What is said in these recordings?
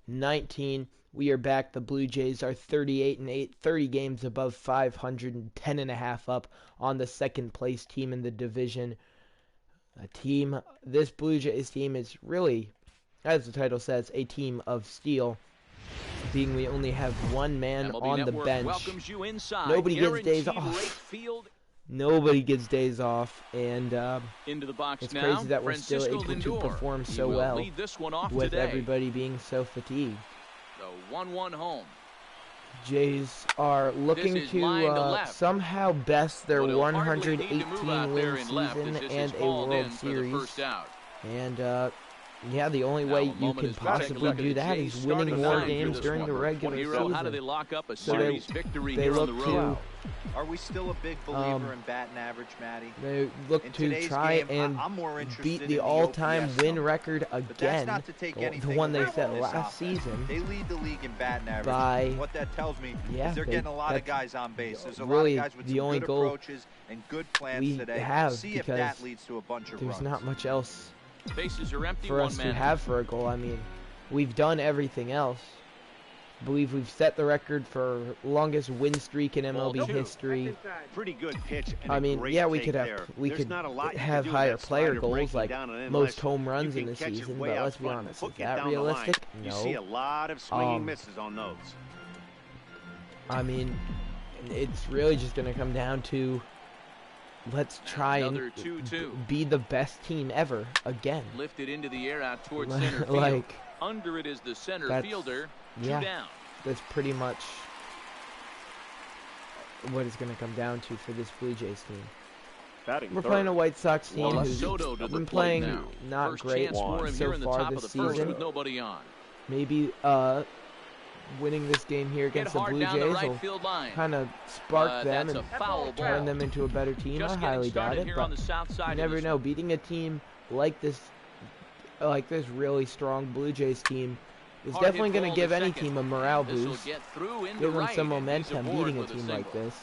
19. We are back. The Blue Jays are 38-8, 30 games above 500, and 10.5 up on the second place team in the division. This Blue Jays team is really, as the title says, a team of steel. Being we only have one man MLB on the Network bench. Nobody gets days off. Nobody gets days off, and into the box it's now. crazy that we're still able to perform so well with everybody being so fatigued. The 1-1 home. Jays are looking to somehow best their 118-win season and a World Series. And yeah, the only way you can possibly do that is winning more games during the regular season. How do they lock up a So series victory they here look on the road? Are we still a big believer in batting average, Matty? They look to try and beat the all-time win record again, the one they set last season. They lead the league in batting average. By, what that tells me yeah, is they're getting a lot of guys on base. There's a really lot of guys with the some only good goal approaches and good plans we today. have, See if because that leads to a bunch of there's runs. not much else Bases are empty, for us to have for a goal. I mean, we've done everything else. I believe we've set the record for longest win streak in MLB history. Pretty good pitch. I mean, yeah, we could have higher player goals, like most home runs in the season, but let's be honest, is that realistic? No. You see a lot of swinging misses on those. I mean, it's really just going to come down to let's try and be the best team ever again. Lifted into the air out towards center field. Like, under it is the center fielder. Two down. That's pretty much what it's going to come down to for this Blue Jays team. We're playing a White Sox team who's been playing not great so far this season. Nobody on. Maybe winning this game here against the Blue Jays will kind of spark them and turn them into a better team. I highly doubt it, but you never know. Beating a team like this really strong Blue Jays team is definitely going to give any team a morale boost, give them some momentum beating a team like this.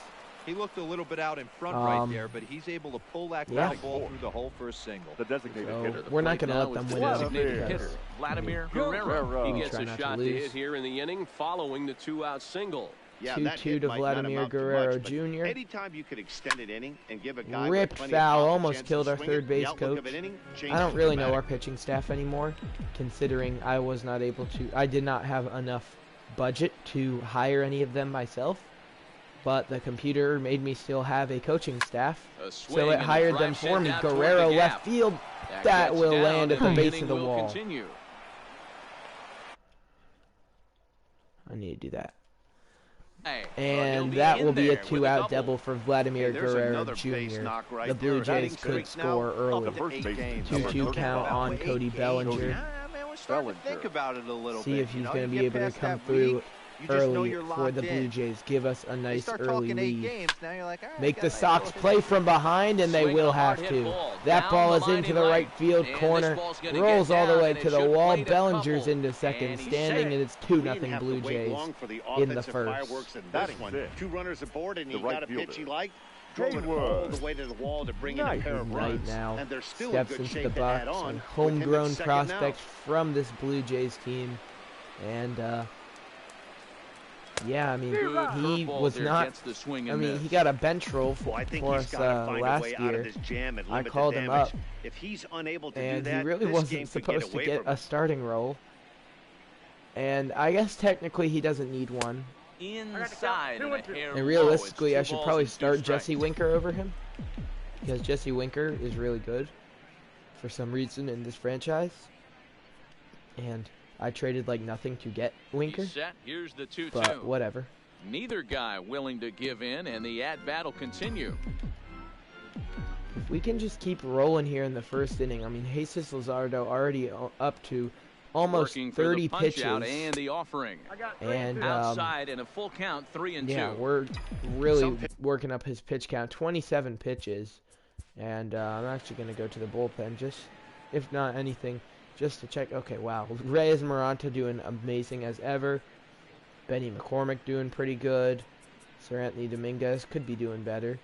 He looked a little bit out in front right there, but he's able to pull that ground ball through the hole for a single. The designated hitter. We're not going to let them win it. Vladimir Guerrero. He gets a shot to hit here in the inning following the two-out single. 2-2 to Vladimir Guerrero Jr. Anytime you could extend an inning and give a guy ripped foul, almost killed our third base coach. I don't really know our pitching staff anymore, considering I did not have enough budget to hire any of them myself. But the computer made me still have a coaching staff, so it hired them for me. Guerrero left field, that will land at the base of the wall. I need to do that. And that will be a two-out double for Vladimir Guerrero Jr. The Blue Jays could score early. 2-2 count on Cody Bellinger. See if he's going to be able to come through early for the Blue Jays. Give us a nice early lead. Make the Sox play from behind, and they will have to. That ball is into the right field corner. Rolls all the way to the wall. Bellinger's into second, standing, and it's 2-0 Blue Jays in the first. 2 runners aboard, and he got a pitch he liked. Drove it all the way to the wall to bring in a pair of runs. Now and they're still steps in good into shape the to add box. on. Homegrown prospect from this Blue Jays team, and yeah, I mean, he was not. I mean, he got a bench role for us last year. I called him up, and he really wasn't supposed to get a starting role. And I guess technically he doesn't need one. And realistically, I should probably start Jesse Winker over him, because Jesse Winker is really good for some reason in this franchise. And I traded like nothing to get Winker, Here's the 2-2. but whatever. Neither guy willing to give in, and the at-bat will continue. If we can just keep rolling here in the first inning, I mean, Jesus Luzardo already up to almost 30 pitches. And the offering. And outside in a full count, 3-2. Yeah, we're really working up his pitch count, 27 pitches. And I'm actually going to go to the bullpen, just, if not anything, just to check. Okay, wow. Reyes Maranta doing amazing as ever. Benny McCormick doing pretty good. Sir Anthony Dominguez could be doing better.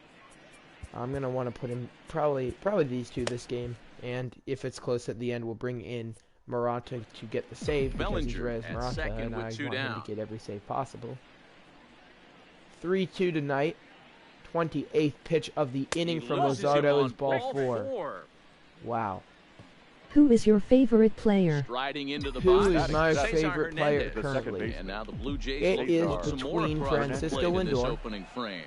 I'm going to want to put him probably these two this game. And if it's close at the end, we'll bring in Murata to get the save because he's Reyes at Murata, second and I with 2 want down. him to get every save possible. 3-2 tonight. 28th pitch of the inning from Luzardo is ball 4. Wow. Who is your favorite player? Striding into the Who box, is my Cesar favorite player Hernandez. currently? And now the Blue Jays It look is for some more between across the Francisco plate in this Lindor. opening frame.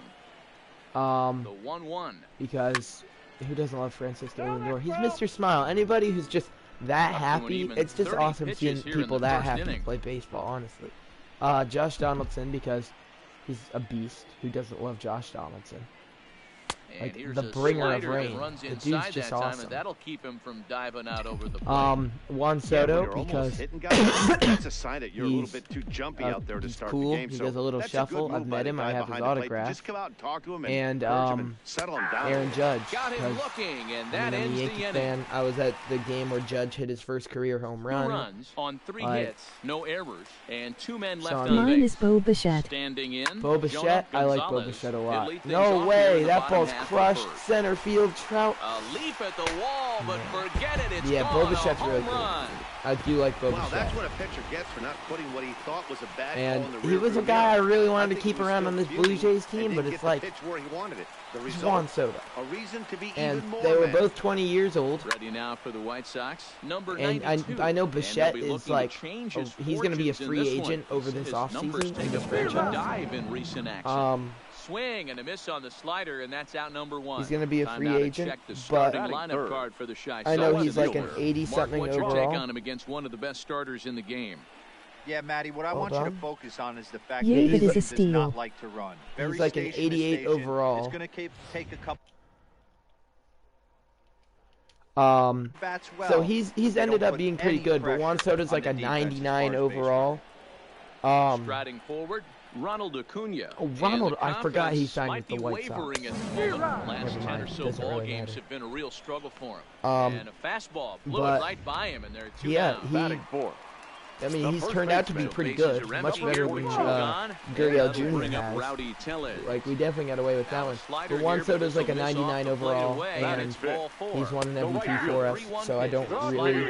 The 1-1. Because who doesn't love Francisco Lindor? He's Mr. Smile. Anybody who's just that happy, it's just awesome seeing people that happy play baseball, honestly. Josh Donaldson, because he's a beast. Who doesn't love Josh Donaldson? Like the bringer of rain. The dude's just awesome. That'll keep him from diving out over the Juan Soto, because that's a sign that you're a little bit too jumpy out there to start cool. the game. He So does a little shuffle. I've met him. I have his autograph. Just come out and talk to him and settle him down. Aaron Judge. Got him looking, and that I'm a ends Yankee the inning. fan. I was at the game where Judge hit his first career home run. 2 runs on 3 hits, no errors, and 2 men left Sean on Mine base. is Bo Bichette. Standing in, Bo Bichette, I like Bo Bichette a lot. No way, that ball's crushed. Center field, Trout. A leap at the wall, but forget it. It's Yeah, gone. Bo Bichette's really good. I do like Bo Wow, Bichette. that's what a pitcher gets for not putting what he thought was a bad And ball in the he was a rearview guy I mirror. really I wanted to think keep he was around still on this fusing Blue Jays and team, didn't but get it's the like pitch where he wanted it. The it's result, Juan Soto. a reason to be And even more they were mad. both 20 years old. Ready now for the White Sox. Number And 92. I know And Bichette they'll be is looking like, to change his he's going to be a fortunes in free this one. agent over this His offseason numbers in take this a bit of a franchise. dive in recent action. Swing and a miss on the slider, and that's out number 1. He's going to be a Time free now to agent, check the but starting lineup card for the Chi I know Sox. he's like an 80-something Mark, what's your take overall. on him against one of the best starters in the game? Yeah, Matty, what I want you to focus on is the fact Yeah, that it he is a does steal. not like to run. Very He's like an 88 overall. It's going to take a couple bats well. So he's They ended don't up put being pretty any good, but pressure Juan Soto's on like the a defense as 99 far as base overall. Striding forward, Ronald Acuna. Oh, Ronald, And the I forgot he confidence signed might with the be White Sox. wavering at the moment. Last Never 10 or mind, so doesn't ball really games matter. have been a real struggle for him. Um, And a fastball blew but- it right by him, and there are 2 Yeah, down. he. I mean, he's turned out to be pretty good, much better than Gurriel Jr. has. Rowdy Tellez. Like, we definitely got away with that one. But Juan Soto's like a 99 overall, and he's won an MVP for us, so I don't really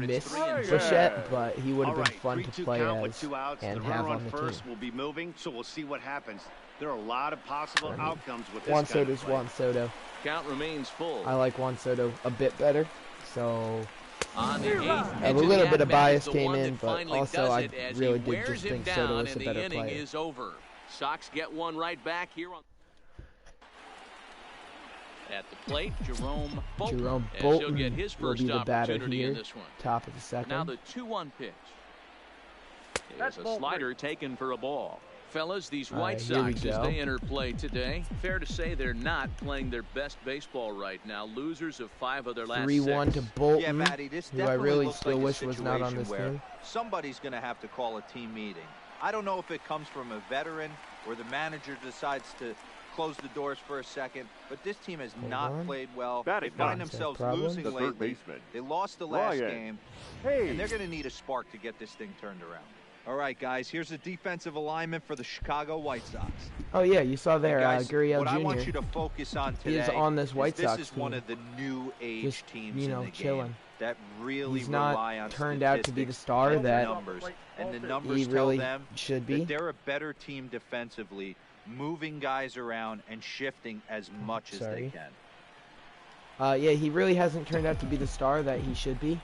miss Bichette, but he would have been fun to play as and have on the team. Will be moving, so we'll see what happens. There are a lot of possible outcomes with this Juan kind of Soto's play. Juan Soto. Count remains full. I like Juan Soto a bit better, so On the 8th a pitch little the bit of at-bat bias is the came one in, that but finally also does I it as really he did wears just him think Soto down, was a and better the inning player. is over. Sox get one right back here on at the plate. Jerome Bolton, as he'll get his will first be the batter opportunity in here, this one. top of the second. Now the 2-1 pitch. There's a slider taken for a ball. Fellas, these White here we Sox, as go. they enter play today, fair to say they're not playing their best baseball right now. Losers of 5 of their last 3-1 6. to Bolton, Yeah, Matty, this who I definitely really looks still like a wish was not on situation this where team. somebody's going to have to call a team meeting. I don't know if it comes from a veteran or the manager decides to close the doors for a second, but this team has not played well. They find themselves losing lately. They lost the last game, and they're going to need a spark to get this thing turned around. All right, guys, here's the defensive alignment for the Chicago White Sox. Oh yeah, you saw there, Guys, Gurriel what I want you Jr. to focus on He today is on this White this Sox is one team. of the new age Just, teams you know, in the chilling. game that really He's rely not on turned out to be the statistics star and that numbers, and the numbers he tell really them should be. that they're a better team defensively, moving guys around and shifting as much as they can. Yeah, he really hasn't turned out to be the star that he should be.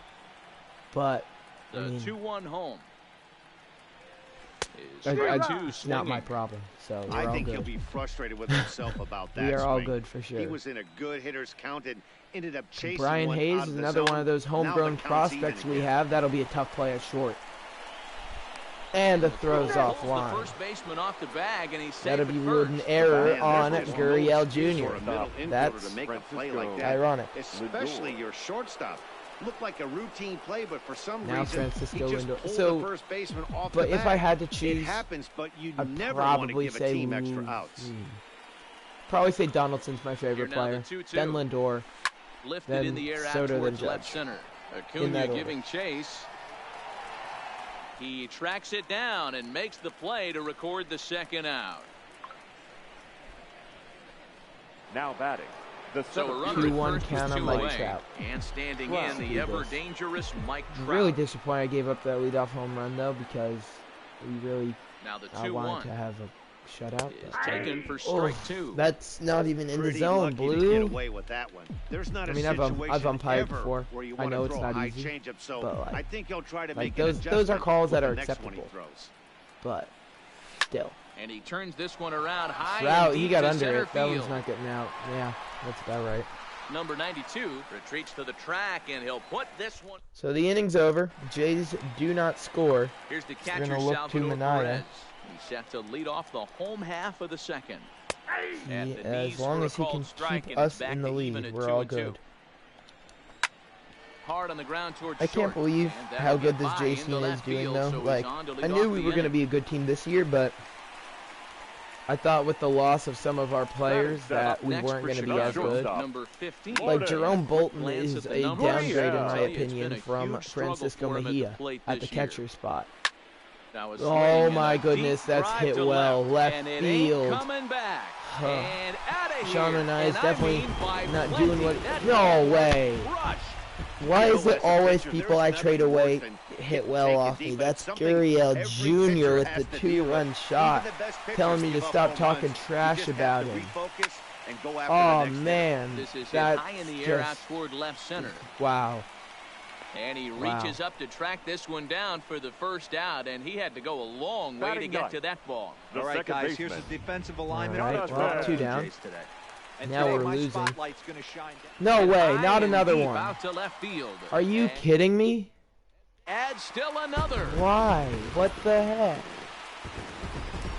But The I mean, 2-1 home. it's not my problem. So we're I all think good. he'll be frustrated with himself about that. We are all swing. good for sure. He was in a good hitter's count and ended up chasing Brian one Hayes out is of the another zone. one of those Now homegrown the count's even prospects we again. have. That'll be a tough play at short. And the throw's Pulls offline. the first baseman off the bag, and he's safe That'll at be ruled an first. error Man, on there's no Gurriel excuse Jr. for a middle infielder That's to make a play like that, ironic. especially your shortstop. Looked like a routine play, but for some Now reason Francisco he just Lindor. pulled So, the first baseman off but the if bag. I had to It choose, happens, but you I'd never want to probably give a say team extra outs. Probably say Donaldson's my Here favorite now player. the 2-2. Then Lindor. Lifted then in the air out Soto, then towards Judge. left center. In Acuna that order. giving chase. He tracks it down and makes the play to record the second out. Now batting, So a runner 2-1 count on Mike Trout. And standing in the ever-dangerous Mike Trout. Really disappointed I gave up that leadoff home run, though, because we really wanted to have a shutout. Taken for strike 2. That's not even in the zone, Blue. Get away with that one. There's not I've umpired before. I know it's not easy, but I think he'll try to make those are calls that are acceptable. But still. And he turns this one around high. Trout, he got under it. That one's not getting out. Yeah, that's about right. Number 92 retreats to the track, and he'll put this one. So the inning's over. Jays do not score. Here's the catcher, Salvador Perez. He's set to lead off the home half of the second. As long as he can keep us in the lead, we're all good. Hard on the ground towards I can't believe how good this Jays team is doing, though. Like, I knew we were going to be a good team this year, but I thought with the loss of some of our players that we weren't going to be as good. Like, Jerome Bolton is a downgrade, in my opinion, from Francisco Mejia at the catcher spot. Oh my goodness, that's hit well. Left field. Sean Manaea is definitely not doing what... No way. Why is it always people I trade away hit well off me? That's Gurriel Jr. with the 2-run shot, telling me to stop talking trash about him. Oh man, that's high in the air out toward left center. Wow. And he reaches up to track this one down for the first out, and he had to go a long way to get to that ball. All right, guys, here's the defensive alignment. All right, well, 2 down. And now we're losing. Shine no way, not another one. Out to left field. Are you kidding me? Add still another. Why? What the heck?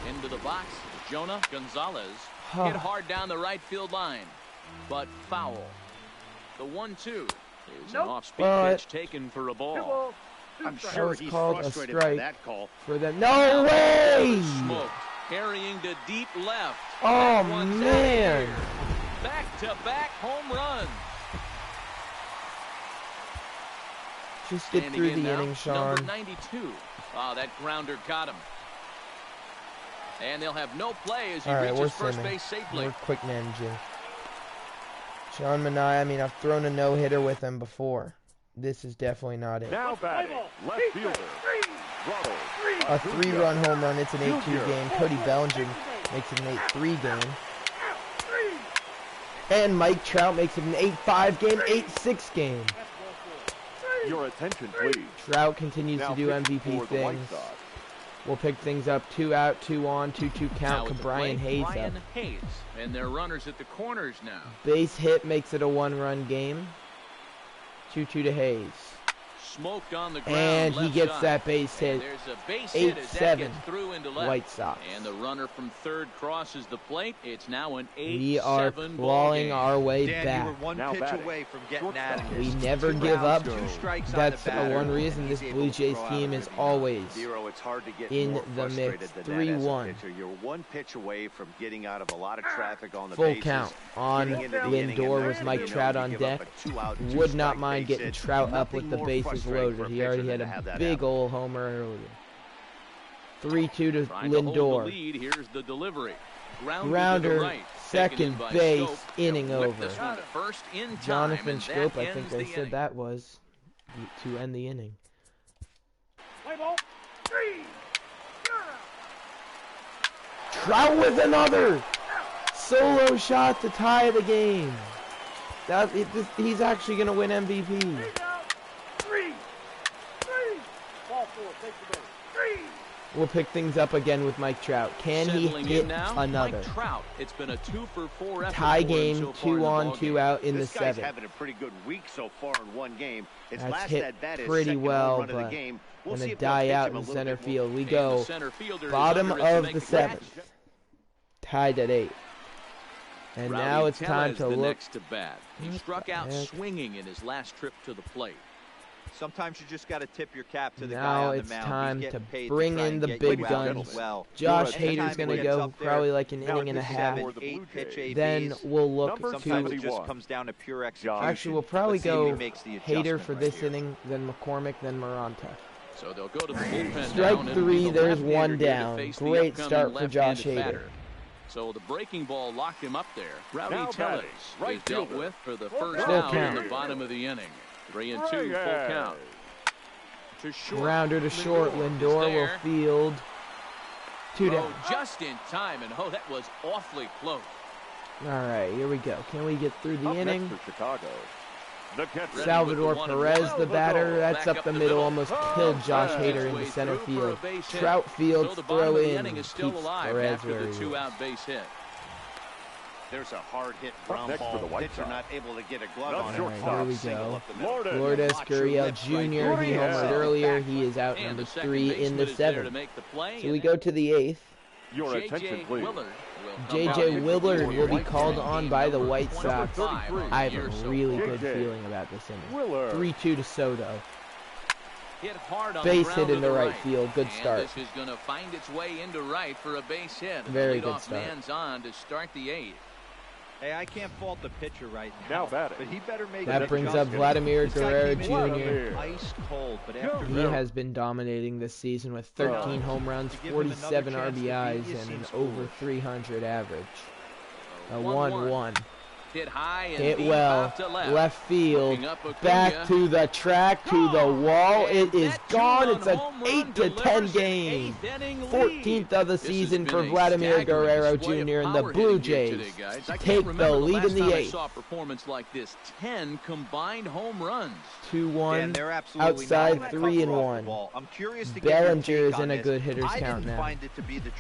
Into the box, Jonah Gonzalez hit hard down the right field line, but foul. The 1-2 is an off-speed pitch taken for a ball. I'm sure he's frustrated by that call. For them. No way! Smoked, carrying to deep left. Oh man! Back-to-back home runs. Just get through the inning, Sean. Number 92. Oh, that grounder got him. And they'll have no play as he reaches first base safely. We're quick managing. Sean Manaea, I mean, I've thrown a no-hitter with him before. This is definitely not it. Now batting, left fielder. A 3-run home run. It's an 8-2 game. Cody Bellinger makes it an 8-3 game. And Mike Trout makes it an 8-5 game, 8-6 game. Your attention, please. Trout continues to do MVP things. We'll pick things up. 2 out, 2 on, 2-2 count. Brian Hayes up. And they're runners at the corners now. Base hit makes it a 1-run game. 2-2 to Hayes. Smoked on the ground, and he gets that base hit. 8-7 White Sox. And the runner from third crosses the plate. It's now an 8-7 We are clawing our way back. You were one pitch away from getting out of this. We never give up. That's one reason this Blue Jays team is always in the mix. 3-1. You're one pitch away from getting out of a lot of traffic on the full count on Lindor with Mike Trout on deck. Would not mind getting Trout up with the bases loaded. He already had a big old homer earlier. 3-2 to Lindor. Here's the delivery. Grounder, second base, inning over. Jonathan Schoop, I think they said that was to end the inning. Trout with another solo shot to tie the game. He's actually going to win MVP. We'll pick things up again with Mike Trout. Can he hit another? Mike Trout. It's been a 2-for-4 effort. Tie game, so 2 on, 2 out in the 7th. This guy's having a pretty good week so far in one game. His last at bat is pretty well, but gonna die out in center field. We go bottom of the 7th, tied at 8. And now it's time to look. Next to bat. He struck out swinging in his last trip to the plate. Sometimes you just got to tip your cap to the guy now on the mound. Now it's time to bring in the big guns. Well. Josh Hader's going to go probably like an inning and a half. Then we'll look Sometimes it just comes down to pure execution. Actually, we'll probably go Hader for this inning, then McCormick, then Maranta. So they'll go to the bullpen. Strike 3, there's 1 down. Great start for Josh Hader. So the breaking ball locked him up there. Rowdy Tellez is dealt with for the first Full out count. in the bottom of the inning. 3-2, full count. To short. Grounder to short. Lindor will field. 2 down. Just in time, and that was awfully close. All right, here we go. Can we get through the inning? Next for Chicago. Salvador Perez, the batter. That's up the middle. Almost killed Josh Hader into center field. Trout fields, throw in. Keeps Perez where he is. Two-out base hit. There's a hard hit ground Next ball. for the White Pitcher Sox. not able to get a glove on it. All right, here we go. Lourdes Gurriel Jr. He homered earlier. He is out number 3 in the 7th. So we go to the 8th. Your attention, please. J.J. Willard will be called on by the White Sox. I have a really good feeling about this inning. 3-2 to Soto. Base hit into right field. Good start. This is going to find its way into right for a base hit. Very good start. Man's on to start the 8th. Hey, I can't fault the pitcher right now. batting. But he better make That brings up Vladimir Guerrero Jr. Ice cold, but after He has been dominating this season with 13 home runs, 47 RBIs, and an over 300 average. A 1-1. Hit high and Hit deep well, out to left field, Up Acuna. back to the track, to the wall. And It is that gone. two-run It's an home run 8-10 delivers an game. 8th inning lead. 14th of the This has season been for a Vladimir staggering Guerrero display Jr. of and the power Blue hitting here Jays today, guys. I take can't the remember lead in last the time I 8th. saw a performance like this. 10 combined home runs. 2-1 they're absolutely outside, not 3-1. I'm curious to Bellinger get your is take in on a good hitter's I count didn't now. find it to be the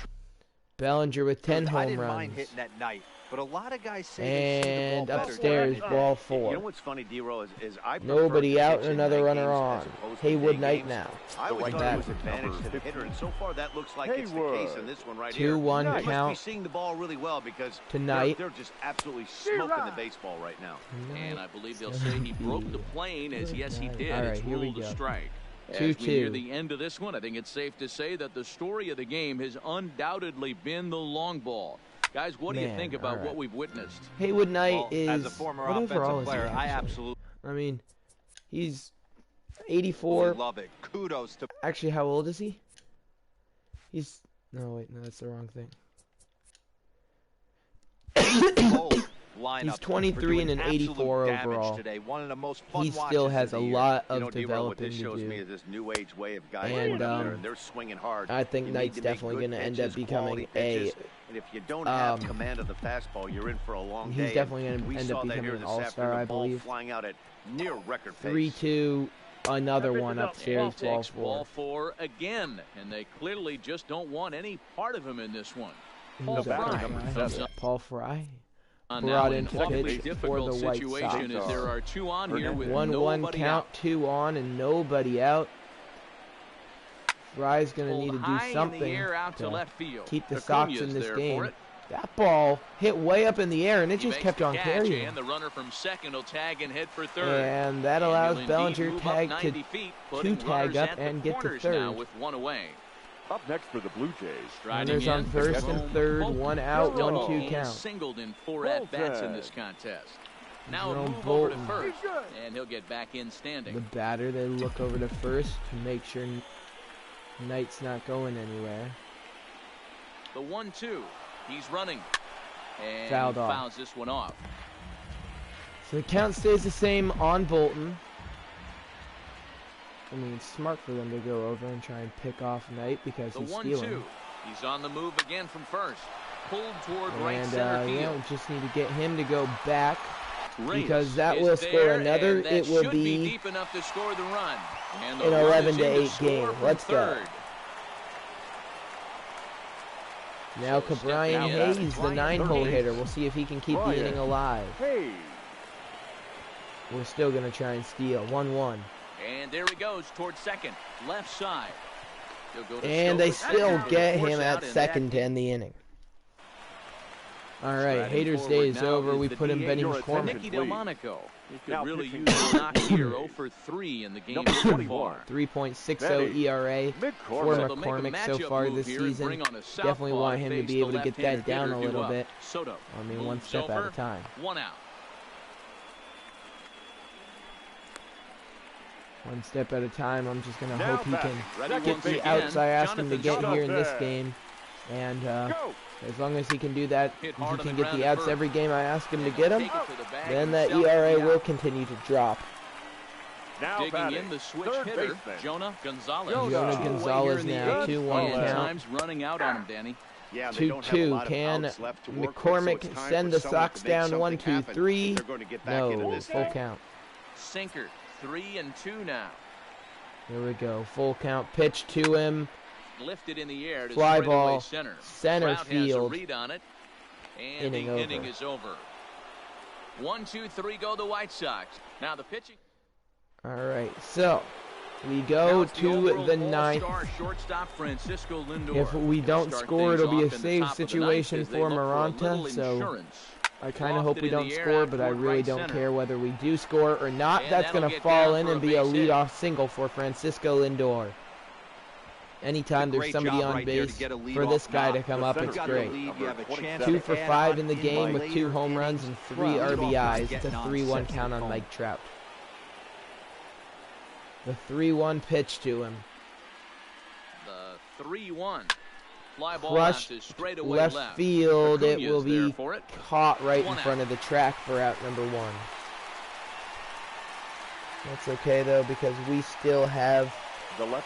Bellinger with 10 I home didn't mind runs. hitting that night, but a lot of guys say they see the And ball better. upstairs, ball You 4. know what's funny, D-Row, is I prefer Nobody to out pitch and in another night runner games on. as opposed to Haywood day Knight games. now. I always Right thought back. it was advantage to the hitter, and so far that looks like it's the Haywood. case in this one right here. 2-1 They must be count seeing the ball really well because tonight. they're just absolutely smoking the baseball right now. And I believe they'll say he broke the plane, as yes he did. All right, It's here we ruled a go. strike. As 2-2. we near the end of this one, I think it's safe to say that the story of the game has undoubtedly been the long ball. Guys, what do you think about what we've witnessed? Haywood Knight Well, is as a former what overall offensive is he player, I actually? absolutely I mean, he's 84. love it. Kudos to Actually, how old is he? He's no wait, no, that's the wrong thing. lineup. He's 23 and an 84 overall. Today. One of the most fun He still has a lot of what developing this to shows me do. is this new age way of guys And, going up there and they're swinging hard. I think You Knight's need to make definitely good going to end up pitches, becoming quality a. pitches, and if you don't have command of the fastball, you're in for a long day. He's definitely going We to end saw up that becoming here an this all-star, afternoon, I the ball believe. flying out at near record pace. 3-2, another one upstairs, ball Takes ball 4. 4 again, and they clearly just don't want any part of him in this one. Who's that Fry guy? comes up. Paul Fry. Now Brought an in to awfully pitch for difficult the White situation Sox. as there are 2 on here with 1-1 nobody count, out. 2 on, and nobody out. Fry's going to need to High do in something the air out to to left field. keep the Acuna's Sox in this there game. for it. That ball hit way up in the air, and it He just makes kept the on catch, carrying. and the runner from second will tag and head for third. And that And allows he'll indeed Bellinger move up tag 90 to feet, putting tag runners up at the and get to corners now third. with 1 away. Up next for the Blue Jays. Striding Runners on in, first and Jerome third, Bolton. 1 out, Jerome. 1-2 He count. singled in 4 at-bats in this contest. Now a Jerome move over to Bolton. first, and he'll get back in The standing. batter, they look over to first to make sure Knight's not going anywhere. The 1-2. He's running. And Fouled he off. fouls this one off. So the count stays the same on Bolton. I mean, it's smart for them to go over and try and pick off Knight because The he's 1-2. stealing. He's on the move again from first. Pulled toward right And center field. yeah, we just need to get him to go back Reyes because that is will score there, another. and that It will should be deep enough to score the run. And the an run 11 is to in to 8 score game. from Let's go. third. Now So Brian stepping out, Hayes, the Brian 9-hole Hayes. hitter. We'll see if he can keep the inning alive. Hey. We're still going to try and steal. 1-1. And there he goes towards second, left side. He'll go to And they Stover. still Force get out him at in second that to end the inning. All right, Striding Hader's forward day is now over. is We the put in DH. Benny Your McCormick. attention. Nicky Delmonico. He could Now really pitching use a knock here. 0 for 3 in the game Number so 21. far. 3.60 Betty. ERA for McCormick. So they'll make a McCormick so matchup far move this here and season. bring on a Definitely southpaw want to him to face be the able to get that left-handed down a hitter due little up. bit. Soto I mean, one moves step at over, a time. 1 out. One step at a time. I'm just going to Now hope he batting. can Ready get once the again, outs I asked him to Jonathan get here in this Soto. game. And Go. As long as he can do that, he can get the outs every game I ask him to get them, then that ERA will continue to drop. Now digging in the switch hitter, Jonah Gonzalez. Jonah Gonzalez now, 2-1 count. Times running out on him, Danny. 2-2. Can McCormick send the Sox down 1-2-3? No, full count. Sinker, 3-2 now. Here we go, full count. Pitch to him. Lifted in the air to fly ball, center field. Read on it, and the inning is over. 1-2-3 go the White Sox. Now the pitching. All right, so we go to the ninth. If we don't score, it'll be a save situation for Maranta. So I kind of hope we don't score, but I really don't care whether we do score or not. That's going to fall in and be a leadoff single for Francisco Lindor. Anytime there's somebody on base for this guy to come up, it's great. 2 for 5 in the game with 2 home runs and 3 RBIs. It's a 3-1 count on Mike Trout. The 3-1 pitch to him. The 3-1. Fly ball crushed left field. It will be caught right in front of the track for out number 1. That's okay though, because we still have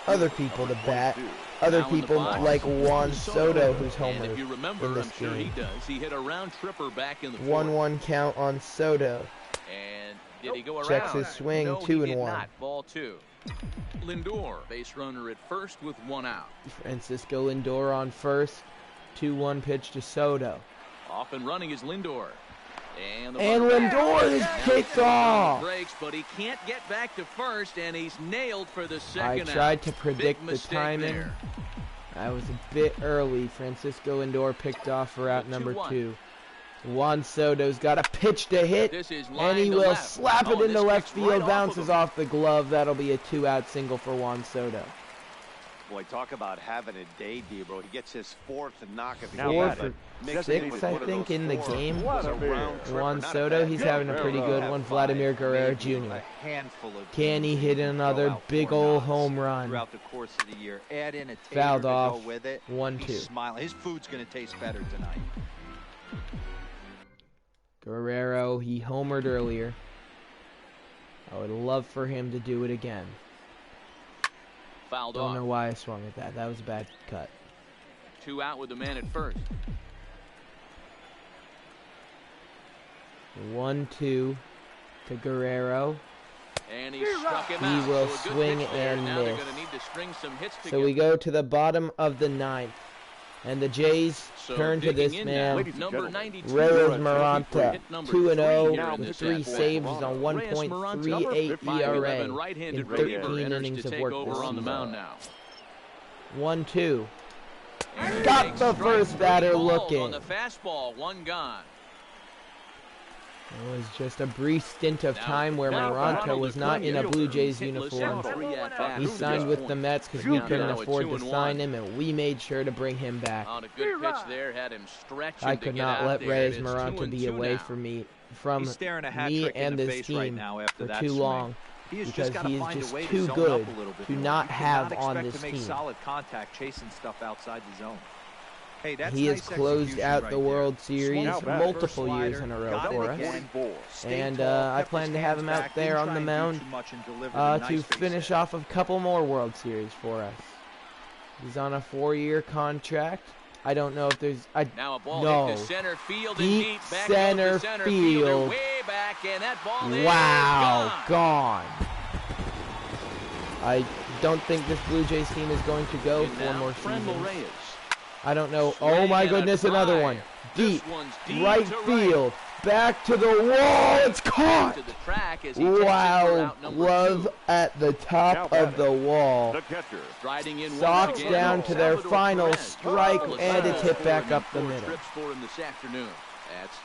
other people to bat. Other people like Juan Soto, who's homered in this game. He hit a round tripper back in the 1-1 count on Soto. And did he go around? Checks his swing, no, 2-1. Ball 2. Lindor, base runner at first with 1 out. Francisco Lindor on first. 2-1 pitch to Soto. Off and running is Lindor. And Lindor is kicked off. Breaks, but he can't get back to first, and he's nailed for the second I tried out. to predict the timing. There. I was a bit early. Francisco Lindor picked off for out number 2. Juan Soto's got a pitch to hit, and he will slap it into left field. Bounces off the glove. That'll be a 2-out single for Juan Soto. Boy, talk about having a day, Debro. He gets his 4th knock of the 4 for 6, I think, in the game. Juan Soto, he's having a pretty good one. Vladimir Guerrero Jr. Can he hit another big old home run? Throughout the course of the year. Add in a fouled off. 1-2. He's smiling. His food's going to taste better tonight. Guerrero, he homered earlier. I would love for him to do it again. Fouled Don't know why I swung at that. That was a bad cut. 2 out with the man at first. 1-2 to Guerrero. And he struck him out. He will swing and miss. So we go to the bottom of the 9th. And the Jays turn to this man, Reyes Maranta, 2-0 with 3 saves on 1.38 ERA in 13 innings of work this season. 1-2. Got the first batter looking. On the fastball, 1 gone. It was just a brief stint of time where Maranta was not in a Blue Jays uniform. He signed with the Mets because we couldn't afford to sign him, and we made sure to bring him back. I could not let Reyes Maranta be away from me and this team for too long, because he is just too good to not have on this team. Solid contact, chasing stuff outside the zone. Hey, he has closed out the World Series multiple years in a row for us. And I plan to have him out there on the mound to finish off a couple more World Series for us. He's on a 4-year contract. I don't know if there's... Now a ball no. to center field deep center field. Way back, and that ball wow, gone. I don't think this Blue Jays team is going to go 4 more seasons. I don't know. Oh my goodness, another one. Deep, right field, back to the wall. It's caught. Wow, glove at the top of the wall. Sox down to their final strike, and it's hit back up the middle. That's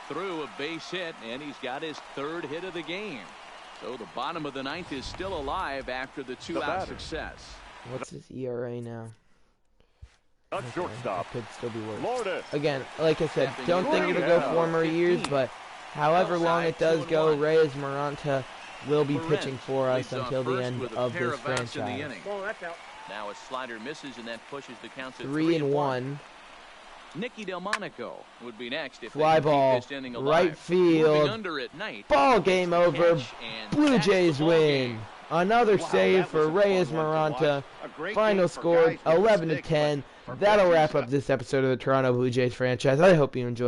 through a base hit, and he's got his 3rd hit of the game. So the bottom of the 9th is still alive after the 2-out success. What's his ERA now? Shortstop. Could still be worse. Again, like I said, don't think it'll go 4 more years, but however long it does go, Reyes Maranta will be pitching for us until the end of this franchise. Now a slider misses, and that pushes the count to 3-1. Nicky Delmonico would be next if fly ball, right field, under at night. Ball game over, Blue Jays win. Another save for Reyes Maranta. Final score 11-10. That'll wrap up this episode of the Toronto Blue Jays franchise. I hope you enjoyed.